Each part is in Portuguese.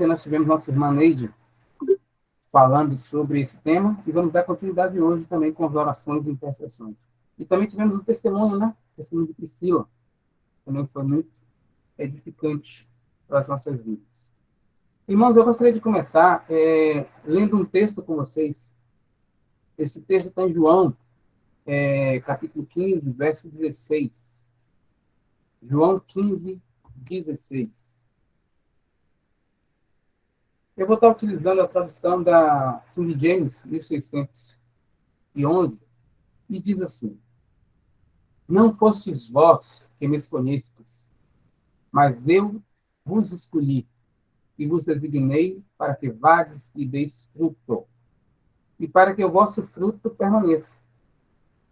nós tivemos nossa irmã Neide falando sobre esse tema, e vamos dar continuidade hoje também com as orações e intercessões. E também tivemos o testemunho, né? O testemunho de Priscila, também foi muito edificante para as nossas vidas. Irmãos, eu gostaria de começar lendo um texto com vocês. Esse texto está em João, capítulo 15, verso 16. João 15, 16. Eu vou estar utilizando a tradução da King James, 1611, e diz assim: Não fostes vós que me escolhestes, mas eu vos escolhi e vos designei para que vades e deis fruto, e para que o vosso fruto permaneça,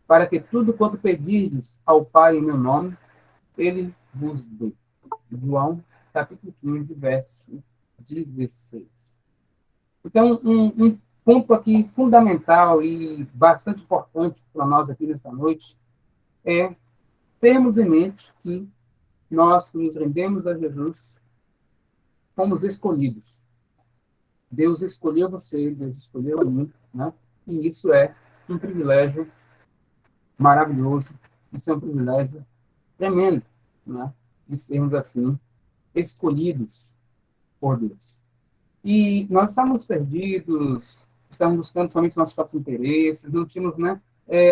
para que tudo quanto pedirdes ao Pai em meu nome, ele vos dê. João, capítulo 15, verso 16. Então, um ponto aqui fundamental e bastante importante para nós aqui nessa noite é termos em mente que nós que nos rendemos a Jesus fomos escolhidos. Deus escolheu você, Deus escolheu a mim, né? E isso é um privilégio maravilhoso, isso é um privilégio tremendo, né? De sermos assim escolhidos por Deus. E nós estávamos perdidos, estávamos buscando somente nossos próprios interesses, não tínhamos, né,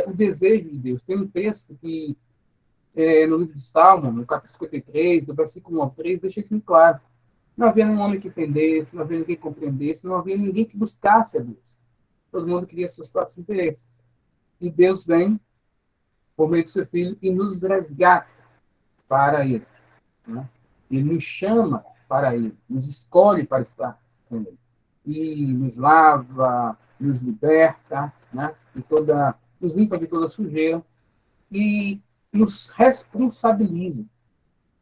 o desejo de Deus. Tem um texto que, no livro de Salmo, no capítulo 53, do versículo 1 ao 3, deixa isso muito claro. Não havia nenhum homem que entendesse, não havia ninguém que compreendesse, não havia ninguém que buscasse a Deus. Todo mundo queria seus próprios interesses. E Deus vem, por meio do seu Filho, e nos resgata para Ele, né? Ele nos chama para Ele, nos escolhe para estar com Ele. E nos lava, nos liberta, né? Nos limpa de toda sujeira e nos responsabiliza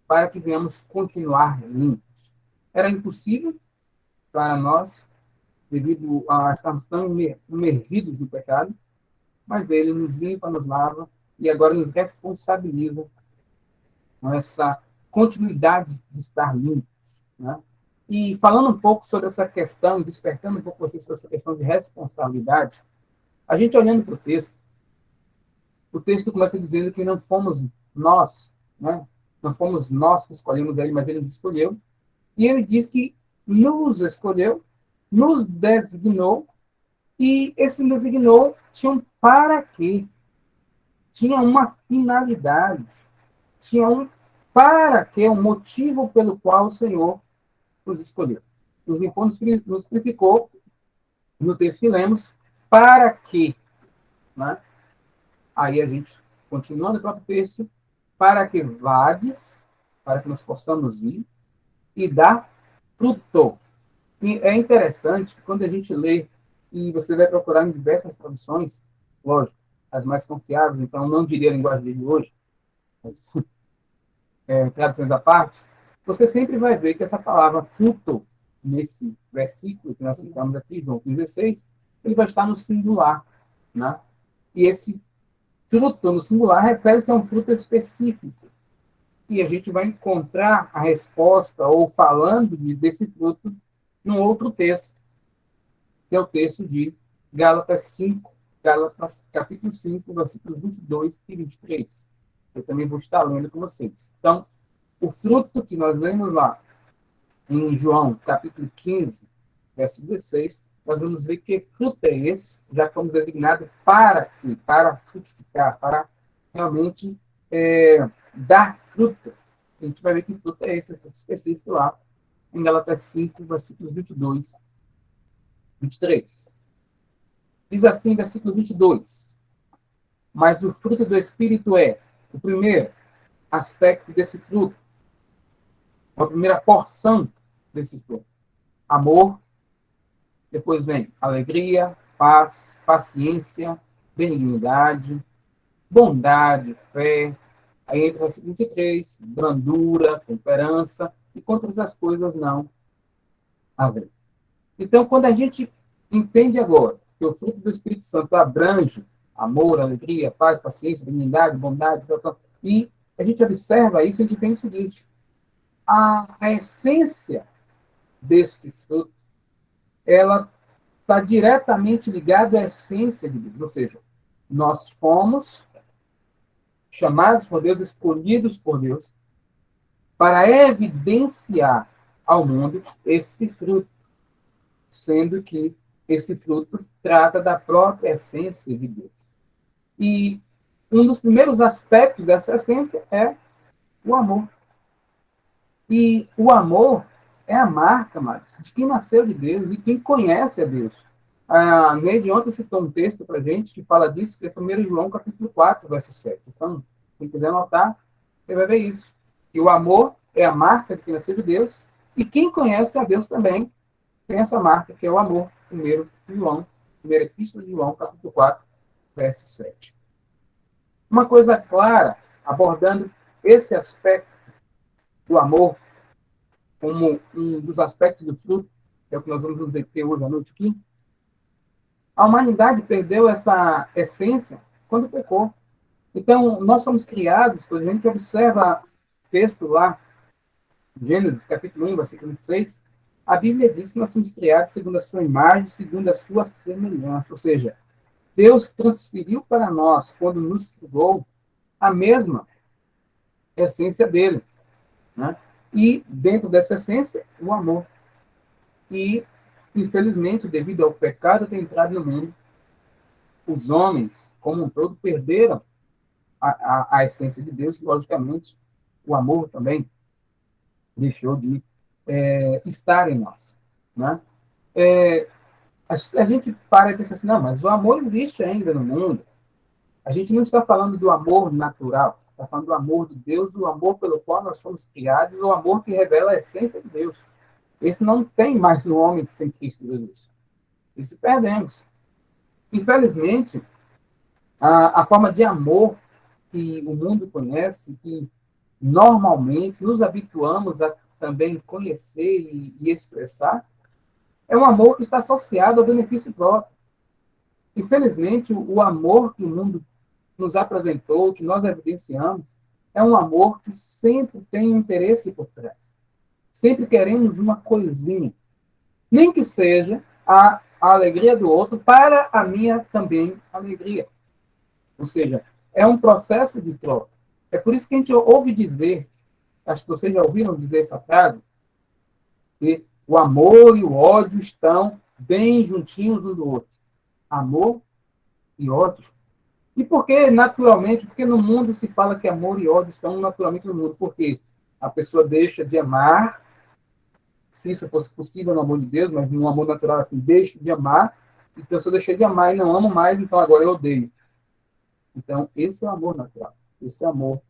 para que venhamos continuar limpos. Era impossível para nós, devido a estarmos tão imergidos no pecado, mas Ele nos limpa, nos lava e agora nos responsabiliza com essa continuidade de estar limpos, né? E falando um pouco sobre essa questão, despertando um pouco vocês sobre essa questão de responsabilidade, a gente olhando para o texto começa dizendo que não fomos nós, né? Não fomos nós que escolhemos ele, mas ele nos escolheu. E ele diz que nos escolheu, nos designou, e esse designou tinha um para quê, tinha uma finalidade, tinha um para quê, um motivo pelo qual o Senhor nos escolheu. Nos purificou, no texto que lemos, para quê? Né? Aí a gente, continuando o próprio texto, para que vades, para que nós possamos ir e dar fruto. E é interessante, quando a gente lê, e você vai procurar em diversas traduções, lógico, as mais confiáveis, então não diria a linguagem de hoje, mas traduções à parte, você sempre vai ver que essa palavra fruto, nesse versículo que nós citamos aqui, João 16, ele vai estar no singular, né? E esse fruto no singular refere-se a um fruto específico. E a gente vai encontrar a resposta, ou falando desse fruto, num outro texto, que é o texto de Gálatas 5, Gálatas capítulo 5, versículos 22 e 23. Eu também vou estar lendo com vocês. Então, o fruto que nós lemos lá, em João capítulo 15, verso 16, nós vamos ver que fruto é esse, já fomos designados para frutificar, para realmente dar fruto. A gente vai ver que fruto é esse, fruto específico lá, em Gálatas 5, versículos 22, 23. Diz assim, versículo 22. Mas o fruto do Espírito é, o primeiro aspecto desse fruto, a primeira porção desse fruto. Amor, depois vem alegria, paz, paciência, benignidade, bondade, fé. Aí entra o 23, brandura, temperança, e contra essas coisas não haver. Então, quando a gente entende agora que o fruto do Espírito Santo abrange amor, alegria, paz, paciência, benignidade, bondade, e a gente observa isso, a gente tem o seguinte: a essência deste fruto, ela está diretamente ligada à essência de Deus. Ou seja, nós fomos chamados por Deus, escolhidos por Deus, para evidenciar ao mundo esse fruto, sendo que esse fruto trata da própria essência de Deus. E um dos primeiros aspectos dessa essência é o amor. E o amor é a marca, Marcos, de quem nasceu de Deus e quem conhece a Deus. A Neide ontem citou um texto para a gente que fala disso, que é 1 João capítulo 4, verso 7. Então, quem quiser anotar, você vai ver isso. E o amor é a marca de quem nasceu de Deus, e quem conhece a Deus também tem essa marca, que é o amor. 1 Epístola de João, capítulo 4, verso 7. Uma coisa clara, abordando esse aspecto do amor como um dos aspectos do fruto, que é o que nós vamos nos deter hoje à noite aqui, a humanidade perdeu essa essência quando pecou. Então, nós somos criados, quando a gente observa o texto lá, Gênesis, capítulo 1, versículo 26, a Bíblia diz que nós somos criados segundo a sua imagem, segundo a sua semelhança. Ou seja, Deus transferiu para nós, quando nos criou, a mesma essência dele. Né? E, dentro dessa essência, o amor. E, infelizmente, devido ao pecado ter entrado no mundo, os homens, como um todo, perderam a essência de Deus e, logicamente, o amor também deixou de estar em nós. Né? A gente para e pensa assim, não, mas o amor existe ainda no mundo. A gente não está falando do amor natural, está falando do amor de Deus, o amor pelo qual nós somos criados, o amor que revela a essência de Deus. Esse não tem mais no homem sem Cristo Jesus. Isso perdemos. Infelizmente, a forma de amor que o mundo conhece, que normalmente nos habituamos a também conhecer e expressar, é um amor que está associado ao benefício próprio. Infelizmente, o amor que o mundo nos apresentou, que nós evidenciamos, é um amor que sempre tem um interesse por trás. Sempre queremos uma coisinha. Nem que seja a alegria do outro para a minha também alegria. Ou seja, é um processo de troca. É por isso que a gente ouve dizer, acho que vocês já ouviram dizer essa frase, que o amor e o ódio estão bem juntinhos um do outro. Amor e ódio. E por que naturalmente? Porque no mundo se fala que amor e ódio estão naturalmente no mundo. Porque a pessoa deixa de amar, se isso fosse possível no amor de Deus, mas no amor natural, assim, deixo de amar, então se eu deixei de amar e não amo mais, então agora eu odeio. Então, esse é o amor natural. Esse é o amor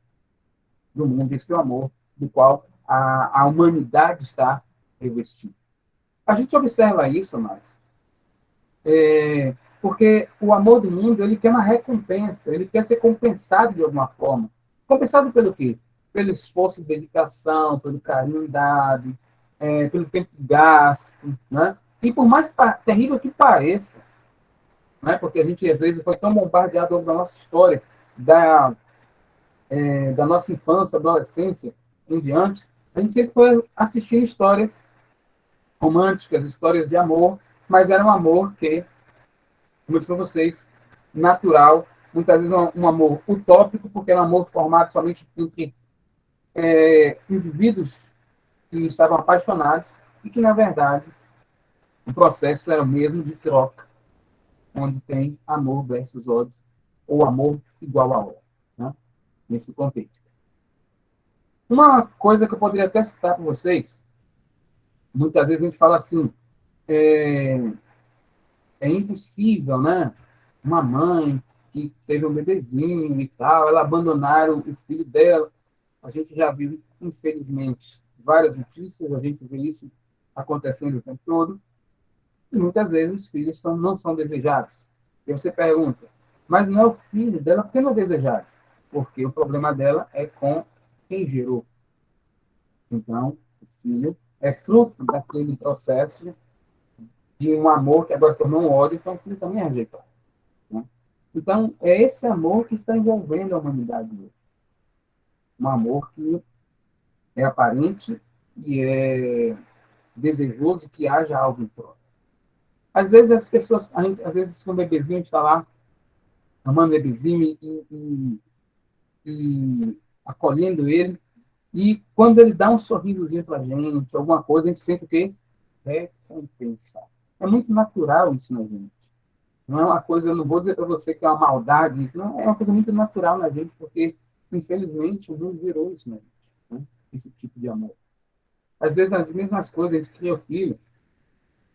do mundo, esse é o amor do qual a humanidade está revestida. A gente observa isso, mas porque o amor do mundo, ele quer uma recompensa, ele quer ser compensado de alguma forma. Compensado pelo quê? Pelo esforço de dedicação, pelo carinho dado, pelo tempo gasto, né? E por mais terrível que pareça, né? Porque a gente, às vezes, foi tão bombardeado da nossa história, da nossa infância, adolescência em diante, a gente sempre foi assistindo histórias românticas, histórias de amor, mas era um amor que, como eu disse para vocês, natural, muitas vezes um amor utópico, porque era um amor formado somente entre indivíduos que estavam apaixonados e que, na verdade, o processo era o mesmo de troca, onde tem amor versus ódio, ou amor igual a ódio, né? Nesse contexto. Uma coisa que eu poderia até citar para vocês, muitas vezes a gente fala assim, é, é impossível, né? Uma mãe que teve um bebezinho e tal, ela abandonaram o filho dela. A gente já viu, infelizmente, várias notícias, a gente vê isso acontecendo o tempo todo, e muitas vezes os filhos não são desejados. E você pergunta, mas não é o filho dela, por que não é desejado? Porque o problema dela é com quem gerou. Então, o filho é fruto daquele processo de um amor que agora se tornou um ódio, então o filho também é rejeitado. Né? Então, é esse amor que está envolvendo a humanidade hoje. Um amor que é aparente e é desejoso que haja algo em troca. Às vezes as pessoas, às vezes com um bebezinho, a gente está lá, amando o bebezinho e acolhendo ele, e quando ele dá um sorrisozinho para a gente, alguma coisa, a gente sente o quê? Recompensa. É muito natural isso na gente. Não é uma coisa, eu não vou dizer para você que é uma maldade isso, não, é uma coisa muito natural na gente, porque, infelizmente, o mundo virou isso na gente, né? Esse tipo de amor. Às vezes, as mesmas coisas, a gente cria o filho,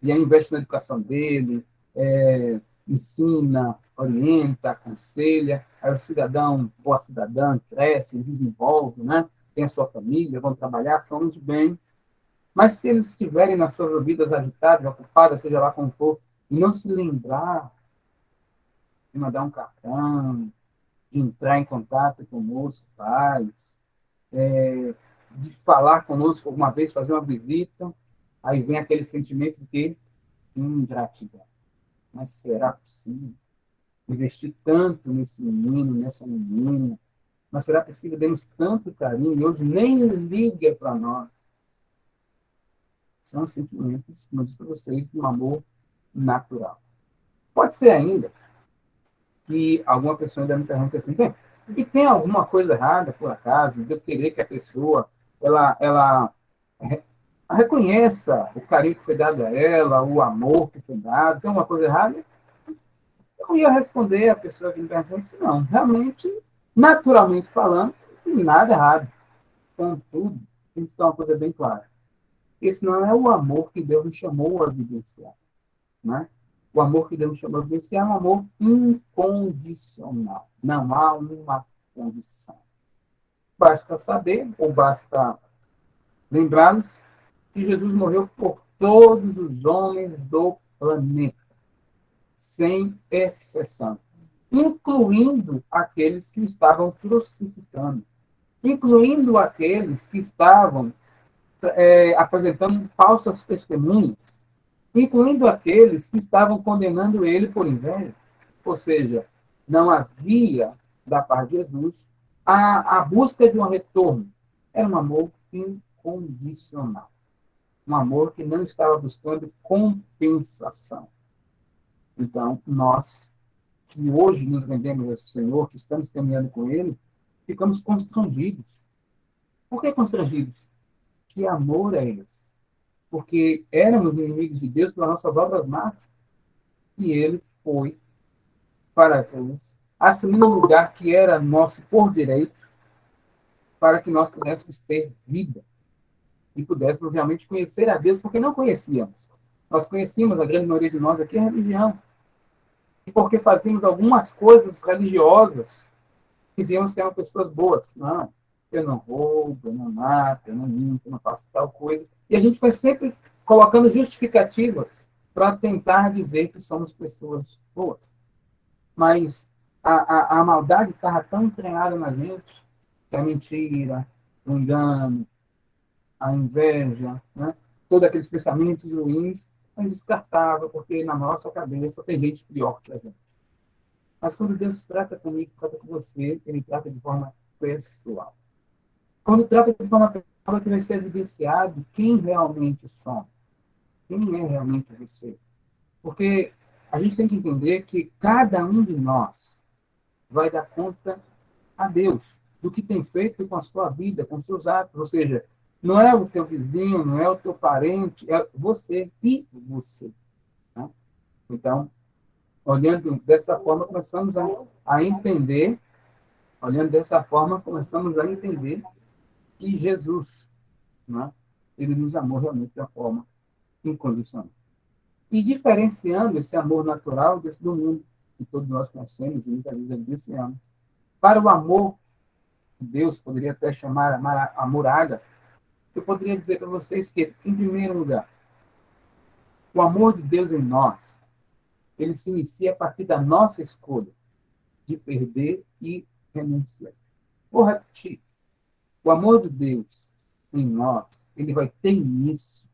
e aí investe na educação dele, ensina, orienta, aconselha, aí o cidadão, boa cidadã, cresce, desenvolve, né? Tem a sua família, vão trabalhar, são de bem. Mas se eles estiverem nas suas vidas agitadas, ocupadas, seja lá como for, e não se lembrar de mandar um cartão, de entrar em contato conosco, pais, de falar conosco alguma vez, fazer uma visita, aí vem aquele sentimento de ingratidão. Mas será possível investir tanto nesse menino, nessa menina? Mas será possível demos tanto carinho e hoje nem liga para nós? São sentimentos, como eu disse para vocês, de um amor natural. Pode ser ainda que alguma pessoa ainda me pergunte assim, bem, e tem alguma coisa errada, por acaso, de eu querer que a pessoa ela reconheça o carinho que foi dado a ela, o amor que foi dado, tem alguma coisa errada? Eu ia responder a pessoa que me pergunta, não, realmente, naturalmente falando, não tem nada errado. Contudo, tem que ter uma coisa bem clara. Esse não é o amor que Deus nos chamou a vivenciar. Né? O amor que Deus nos chamou a vivenciar é um amor incondicional. Não há uma condição. Basta saber, ou basta lembrá-los, que Jesus morreu por todos os homens do planeta, sem exceção, incluindo aqueles que estavam crucificando, incluindo aqueles que estavam apresentando falsas testemunhas, incluindo aqueles que estavam condenando ele por inveja. Ou seja, não havia, da parte de Jesus, a busca de um retorno. Era um amor incondicional. Um amor que não estava buscando compensação. Então, nós que hoje nos rendemos ao Senhor, que estamos caminhando com Ele, ficamos constrangidos. Por que constrangidos? Que amor é esse? Porque éramos inimigos de Deus pelas nossas obras más, e Ele foi para a cruz, assumindo um lugar que era nosso por direito, para que nós pudéssemos ter vida e pudéssemos realmente conhecer a Deus, porque não conhecíamos. Nós conhecíamos, a grande maioria de nós aqui, a religião. E porque fazíamos algumas coisas religiosas, dizíamos que eram pessoas boas. Não, eu não roubo, eu não mato, eu não minto, eu não faço tal coisa. E a gente foi sempre colocando justificativas para tentar dizer que somos pessoas boas. Mas a maldade estava tão entranhada na gente que a mentira, o engano, a inveja, né? Todos aqueles pensamentos ruins, a gente descartava, porque na nossa cabeça tem gente pior que a gente. Mas quando Deus trata comigo, trata com você, Ele trata de forma pessoal. Quando trata de forma pessoal, que vai ser evidenciado quem realmente somos, quem é realmente você. Porque a gente tem que entender que cada um de nós vai dar conta a Deus do que tem feito com a sua vida, com seus atos. Ou seja, não é o teu vizinho, não é o teu parente, é você e você. Né? Então, olhando dessa forma, começamos a entender, olhando dessa forma, começamos a entender que Jesus, né, ele nos amou realmente da forma incondicional. E diferenciando esse amor natural desse do mundo, que todos nós conhecemos e muitas vezes evidenciamos, para o amor que Deus poderia até chamar amor ágape, eu poderia dizer para vocês que, em primeiro lugar, o amor de Deus em nós, ele se inicia a partir da nossa escolha de perder e renunciar. Vou repetir. O amor de Deus em nós, ele vai ter início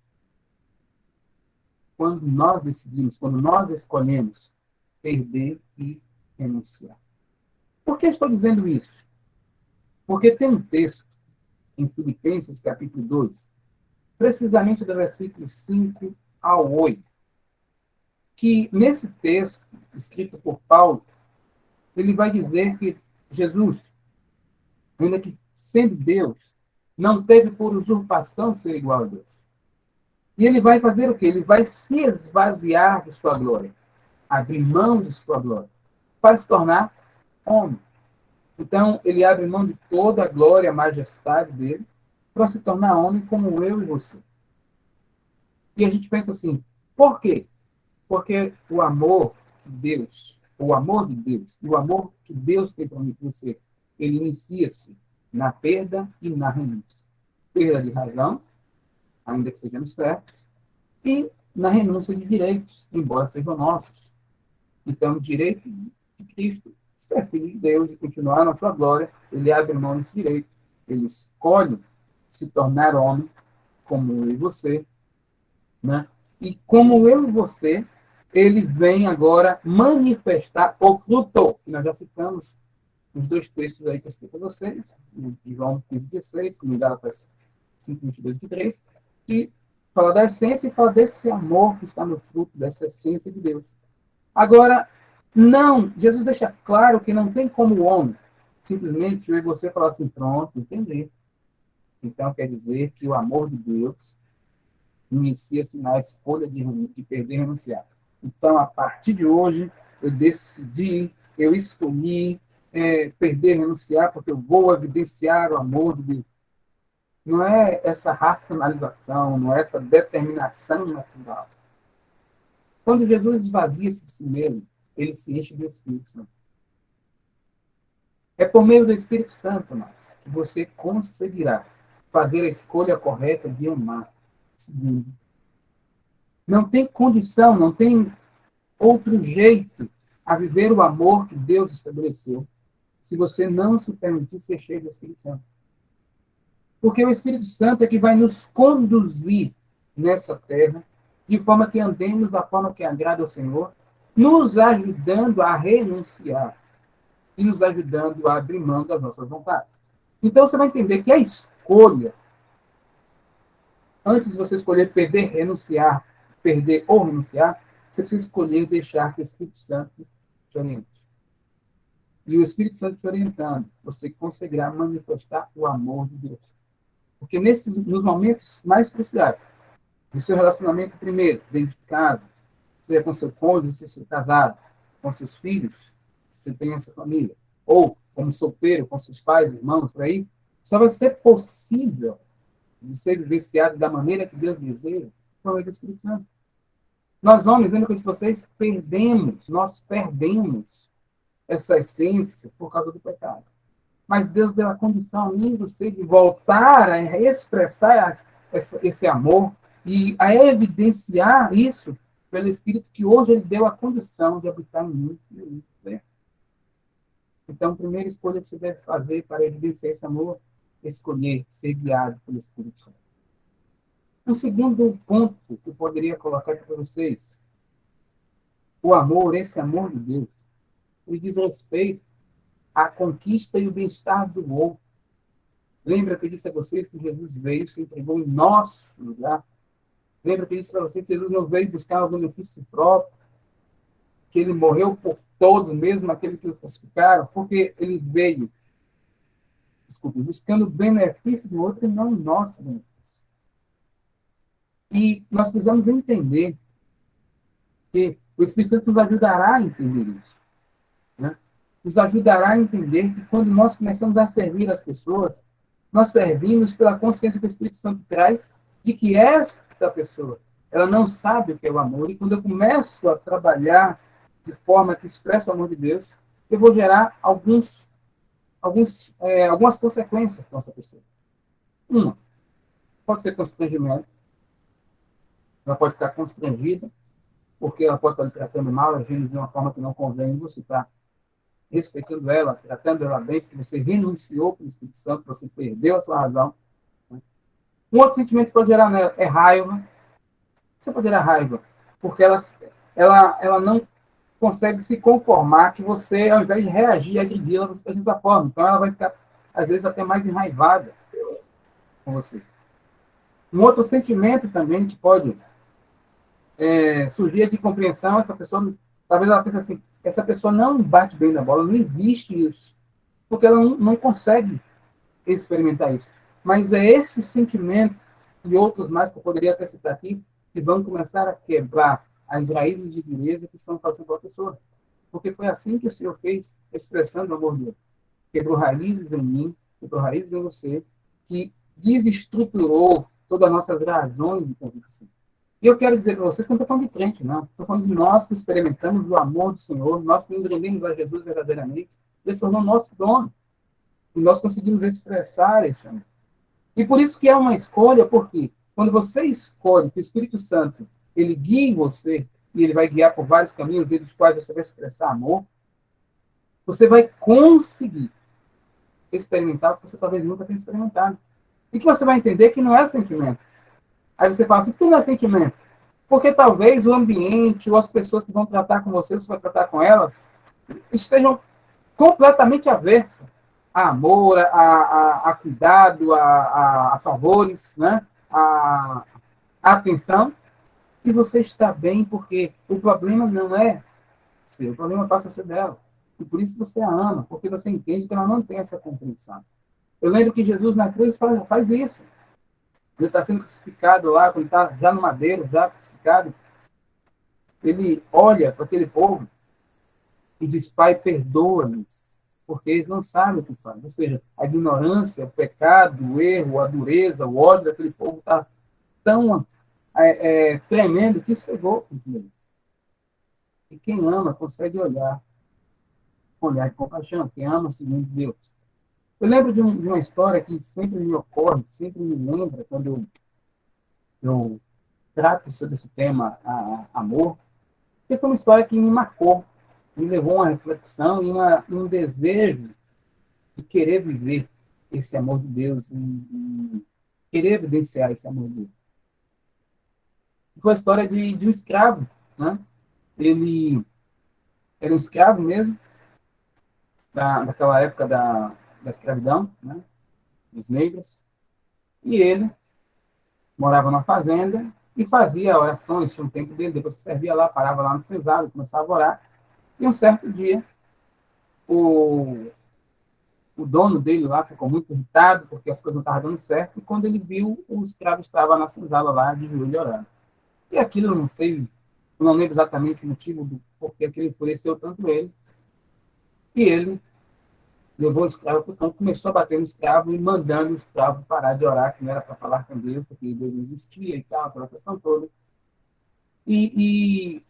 quando nós decidimos, quando nós escolhemos perder e renunciar. Por que estou dizendo isso? Porque tem um texto em Filipenses, capítulo 2, precisamente do versículo 5 ao 8, que nesse texto, escrito por Paulo, ele vai dizer que Jesus, ainda que sendo Deus, não teve por usurpação ser igual a Deus. E ele vai fazer o quê? Ele vai se esvaziar de sua glória, abrir mão de sua glória, para se tornar homem. Então, ele abre mão de toda a glória, a majestade dele, para se tornar homem como eu e você. E a gente pensa assim, por quê? Porque o amor de Deus, e o amor que Deus tem para mim e você, ele inicia-se na perda e na renúncia. Perda de razão, ainda que sejamos certos, e na renúncia de direitos, embora sejam nossos. Então, o direito de Cristo, ser filho de Deus e continuar na sua glória, ele abre mão desse direito. Ele escolhe se tornar homem, como eu e você, né? E como eu e você, ele vem agora manifestar o fruto, que nós já citamos os dois textos aí que eu citei para vocês, de João 15,16, como em Gálatas 5, 22 e 23, que fala da essência e fala desse amor que está no fruto, dessa essência de Deus. Agora, não, Jesus deixa claro que não tem como o homem simplesmente eu e você falar assim, pronto, entendi. Então quer dizer que o amor de Deus inicia-se na escolha de perder e renunciar. Então, a partir de hoje, eu decidi, eu escolhi perder e renunciar, porque eu vou evidenciar o amor de Deus. Não é essa racionalização, não é essa determinação natural. Quando Jesus esvazia-se de si mesmo, ele se enche do Espírito Santo. É por meio do Espírito Santo, mas, que você conseguirá fazer a escolha correta de amar. Segundo, não tem condição, não tem outro jeito a viver o amor que Deus estabeleceu se você não se permitir ser cheio do Espírito Santo. Porque o Espírito Santo é que vai nos conduzir nessa terra de forma que andemos da forma que agrada ao Senhor, nos ajudando a renunciar e nos ajudando a abrir mão das nossas vontades. Então você vai entender que a escolha, antes de você escolher perder ou renunciar, você precisa escolher deixar que o Espírito Santo te oriente. E o Espírito Santo te orientando, você conseguirá manifestar o amor de Deus. Porque nos momentos mais cruciais, do seu relacionamento primeiro, dentro de casa, seja com seu cônjuge, se você é casado, com seus filhos, se você tem essa família, ou como solteiro, com seus pais, irmãos, por aí, só vai ser possível de ser vivenciado da maneira que Deus deseja por meio do Espírito Santo. Nós homens, lembra que eu disse vocês, nós perdemos essa essência por causa do pecado. Mas Deus deu a condição a mim e você de voltar a expressar esse amor e a evidenciar isso pelo Espírito que hoje ele deu a condição de habitar em mim e em você. Então, a primeira escolha que você deve fazer para evidenciar esse amor é escolher ser guiado pelo Espírito Santo. Um segundo ponto que eu poderia colocar aqui para vocês, o amor, esse amor de Deus, ele diz respeito à conquista e o bem-estar do outro. Lembra que eu disse a vocês que Jesus veio, se entregou em nosso lugar? Lembra que eu disse para vocês que Jesus não veio buscar o benefício próprio? Que ele morreu por todos, mesmo aqueles que o crucificaram? Porque ele veio, buscando o benefício do outro e não o nosso benefício. E nós precisamos entender que o Espírito Santo nos ajudará a entender isso. Né? Nos ajudará a entender que quando nós começamos a servir as pessoas, nós servimos pela consciência que o Espírito Santo traz de que esta pessoa, ela não sabe o que é o amor, e quando eu começo a trabalhar de forma que expressa o amor de Deus, eu vou gerar algumas consequências com essa pessoa. Uma, pode ser constrangimento, ela pode ficar constrangida, porque ela pode estar lhe tratando mal, agindo de uma forma que não convém, você está respeitando ela, tratando ela bem, porque você renunciou para o Espírito Santo, você perdeu a sua razão. Um outro sentimento que pode gerar nela é raiva. Você pode gerar raiva, porque ela não consegue se conformar que você, ao invés de reagir e agredir, ela está dessa forma. Então ela vai ficar, às vezes, até mais enraivada com você. Um outro sentimento também que pode surgir de compreensão, essa pessoa, talvez ela pense assim, essa pessoa não bate bem na bola, não existe isso, porque ela não consegue experimentar isso. Mas é esse sentimento e outros mais que eu poderia até citar aqui, que vão começar a quebrar as raízes de dureza que estão fazendo a pessoa. Porque foi assim que o Senhor fez, expressando o amor dele. Quebrou raízes em mim, quebrou raízes em você, que desestruturou todas as nossas razões e convicções. E eu quero dizer para vocês que não estou falando de crente, não. Estou falando de nós que experimentamos o amor do Senhor, nós que nos rendemos a Jesus verdadeiramente, ele se tornou nosso dono. E nós conseguimos expressar esse amor. E por isso que é uma escolha, porque quando você escolhe que o Espírito Santo ele guie você, e ele vai guiar por vários caminhos, dos quais você vai expressar amor, você vai conseguir experimentar o que você talvez nunca tenha experimentado. E que você vai entender que não é sentimento. Aí você fala assim, por que não é sentimento? Porque talvez o ambiente ou as pessoas que vão tratar com você, você vai tratar com elas, estejam completamente aversas a amor, a cuidado, a favores, né? A atenção. E você está bem porque o problema não é seu, o problema passa a ser dela. E por isso você a ama, porque você entende que ela não tem essa compreensão. Eu lembro que Jesus na cruz faz isso. Ele está sendo crucificado lá, quando está já no madeiro, já crucificado. Ele olha para aquele povo e diz, Pai, perdoa-nos, porque eles não sabem o que fazem. Ou seja, a ignorância, o pecado, o erro, a dureza, o ódio daquele povo está tão tremendo que cegou com ele. E quem ama consegue olhar de compaixão, quem ama segundo Deus. Eu lembro de uma história que sempre me ocorre, sempre me lembra quando eu trato sobre esse tema, amor, que foi uma história que me marcou, me levou a uma reflexão e um desejo de querer viver esse amor de Deus e querer evidenciar esse amor de Deus. Foi a história de um escravo, né? Ele era um escravo mesmo, daquela época da escravidão, né? Dos negros, e ele morava numa fazenda e fazia orações, tinha um tempo dele, depois que servia lá, parava lá no senzalo, começava a orar, e um certo dia, o, o dono dele lá ficou muito irritado, porque as coisas não estavam dando certo, e quando ele viu, o escravo estava na senzala lá, de joelho orando. E aquilo, eu não sei, eu não lembro exatamente o motivo do porquê aquilo enfureceu tanto ele, e ele levou o escravo para o campo, começou a bater no escravo e mandando o escravo parar de orar, que não era para falar com Deus, porque Deus não existia e tal, aquela questão toda. E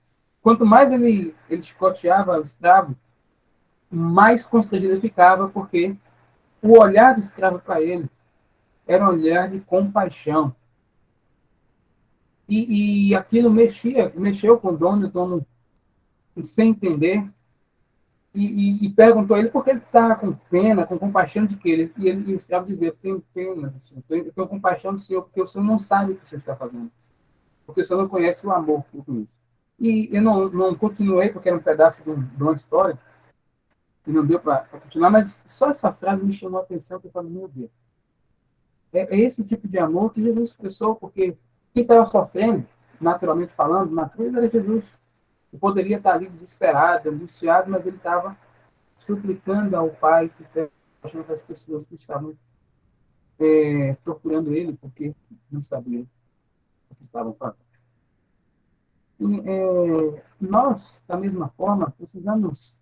quanto mais ele chicoteava o escravo, mais constrangido ele ficava, porque o olhar do escravo para ele era um olhar de compaixão. E aquilo mexeu com o dono sem entender, e perguntou a ele por que ele estava com pena, com compaixão de que ele. E o escravo dizia: eu tenho pena, eu tenho compaixão do Senhor, porque o Senhor não sabe o que você está fazendo, porque o Senhor não conhece o amor que eu conheço. E eu não continuei, porque era um pedaço de uma história, e não deu para continuar, mas só essa frase me chamou a atenção, que eu falei: meu Deus, é esse tipo de amor que Jesus expressou, porque quem estava sofrendo, naturalmente falando, na cruz era Jesus. Eu poderia estar ali desesperado, angustiado, mas ele estava suplicando ao Pai que achando as pessoas que estavam procurando ele, porque não sabiam o que estavam fazendo. E, nós, da mesma forma, precisamos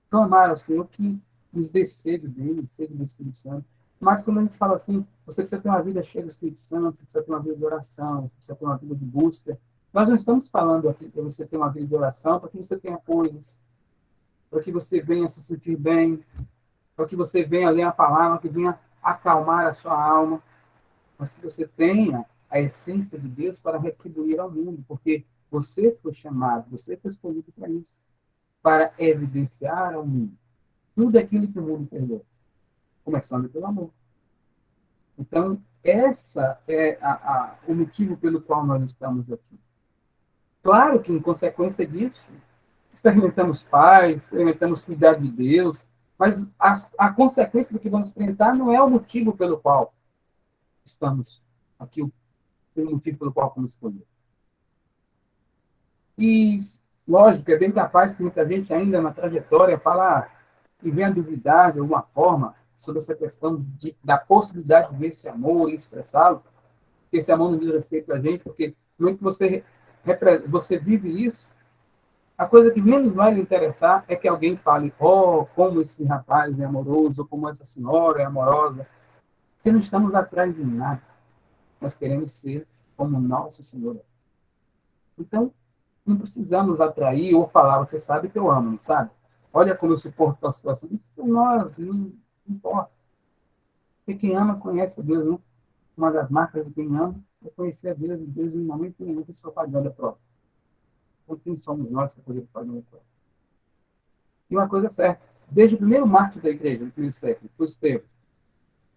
clamar ao Senhor que nos dê sede dele, sede do Espírito Santo. Mas quando a gente fala assim, você precisa ter uma vida cheia do Espírito Santo, você precisa ter uma vida de oração, você precisa ter uma vida de busca. Nós não estamos falando aqui para você ter uma vida de oração, para que você tenha coisas, para que você venha se sentir bem, para que você venha ler a palavra, que venha acalmar a sua alma, mas que você tenha a essência de Deus para retribuir ao mundo, porque você foi chamado, você foi escolhido para isso, para evidenciar ao mundo tudo aquilo que o mundo perdeu, começando pelo amor. Então, essa é o motivo pelo qual nós estamos aqui. Claro que, em consequência disso, experimentamos paz, experimentamos cuidar de Deus, mas a consequência do que vamos experimentar não é o motivo pelo qual estamos aqui. tem um motivo pelo qual fomos escolhidos. E, lógico, é bem capaz que muita gente ainda na trajetória fala e venha duvidar de alguma forma sobre essa questão da possibilidade de ver esse amor e expressá-lo, que esse amor não diz respeito a gente, porque no momento que você vive isso, a coisa que menos vai lhe interessar é que alguém fale, oh, como esse rapaz é amoroso, como essa senhora é amorosa. Porque não estamos atrás de nada. Nós queremos ser como nosso Senhor. Então, não precisamos atrair ou falar, você sabe que eu amo, não sabe? Olha como eu suporto a situação. Isso para nós não importa. Porque quem ama conhece a Deus, né? Uma das marcas de quem ama é conhecer a Deus, e Deus em momento nenhum fez propaganda própria. Então, quem somos nós para fazer propaganda própria? E uma coisa é certa, desde o primeiro mártir da igreja, no primeiro século, foi Estevão.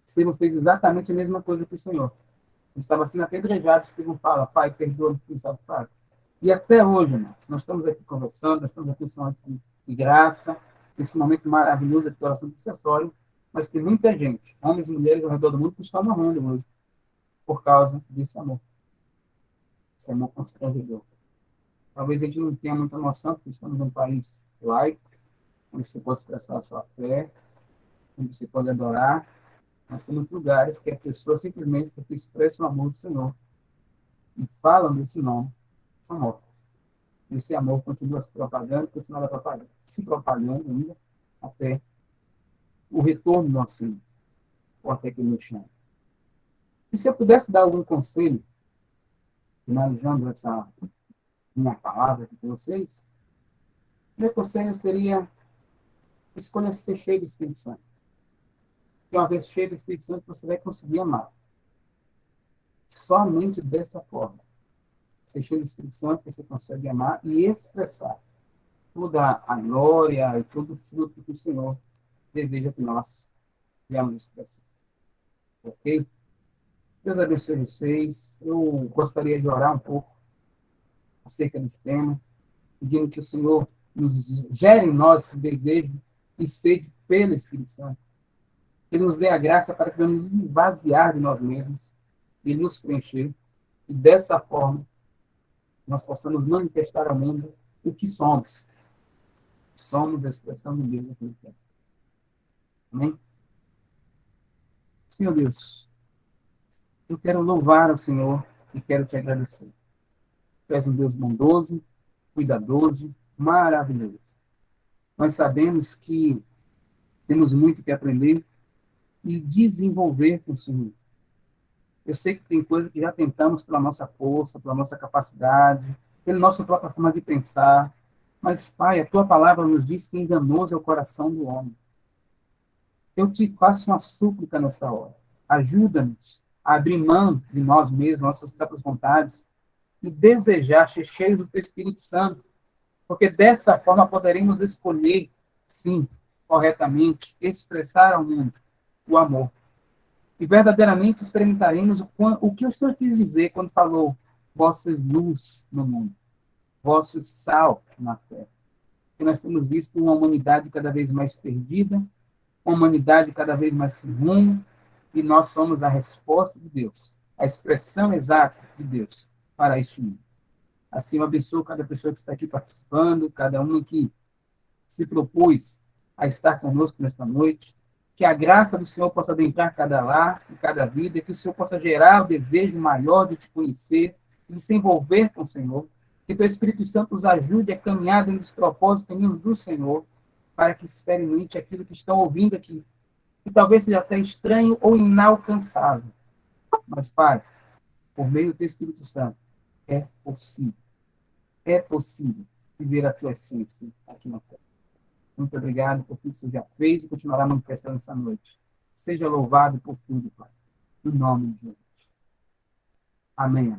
Estevão fez exatamente a mesma coisa que o Senhor. Ele estava sendo apedrejado, Estevão fala, Pai, perdoa-me, quem sabe faz. E até hoje, irmãos, nós estamos aqui conversando, nós estamos aqui nesse momento de graça, nesse momento maravilhoso de oração intercessória, mas tem muita gente, homens e mulheres ao redor do mundo, que estão morrendo hoje por causa desse amor. Esse amor constrangedor. Talvez a gente não tenha muita noção, porque estamos num país laico, onde você pode expressar a sua fé, onde você pode adorar, mas tem muitos lugares que a pessoa simplesmente, porque expressa o amor do Senhor e falam desse nome, são mortos. Esse amor continua se propagando, se propagando ainda, até o retorno do nosso Senhor, ou até que ele nos chame. E se eu pudesse dar algum conselho, finalizando essa minha palavra aqui para vocês, meu conselho seria: escolha ser cheio do Espírito Santo. Porque uma vez cheio do Espírito Santo, você vai conseguir amar. Somente dessa forma. Ser cheio do Espírito Santo, você consegue amar e expressar toda a glória e todo o fruto que o Senhor deseja que nós venhamos expressar. Ok? Deus abençoe vocês. Eu gostaria de orar um pouco acerca desse tema, pedindo que o Senhor nos gere em nós esse desejo e sede pelo Espírito Santo. Que Ele nos dê a graça para que nos esvaziar de nós mesmos e nos preencher. E dessa forma, nós possamos manifestar ao mundo o que somos. Somos a expressão de Deus aqui no tempo. Amém? Senhor Deus, eu quero louvar o Senhor e quero te agradecer. Tu és um Deus bondoso, cuidadoso, maravilhoso. Nós sabemos que temos muito que aprender e desenvolver com o Senhor. Eu sei que tem coisas que já tentamos pela nossa força, pela nossa capacidade, pela nossa própria forma de pensar, mas, Pai, a Tua palavra nos diz que enganoso é o coração do homem. Eu te faço uma súplica nessa hora. Ajuda-nos a abrir mão de nós mesmos, nossas próprias vontades, e desejar ser cheios do Teu Espírito Santo, porque dessa forma poderemos escolher, sim, corretamente, expressar ao mundo o amor. E verdadeiramente experimentaremos o que o Senhor quis dizer quando falou: vossas luz no mundo, vosso sal na terra. Que nós temos visto uma humanidade cada vez mais perdida, uma humanidade cada vez mais sem rumo, e nós somos a resposta de Deus, a expressão exata de Deus para este mundo. Assim, eu abençoo cada pessoa que está aqui participando, cada um que se propôs a estar conosco nesta noite. Que a graça do Senhor possa adentrar cada lar e cada vida, que o Senhor possa gerar o desejo maior de te conhecer, de se envolver com o Senhor. Que o Espírito Santo nos ajude a caminhar dentro dos propósitos caminhos do Senhor, para que experimente aquilo que estão ouvindo aqui, que talvez seja até estranho ou inalcançável. Mas, Pai, por meio do Teu Espírito Santo, é possível viver a Tua essência aqui na terra. Muito obrigado por tudo que você já fez e continuará manifestando essa noite. Seja louvado por tudo, Pai. Em nome de Jesus. Amém.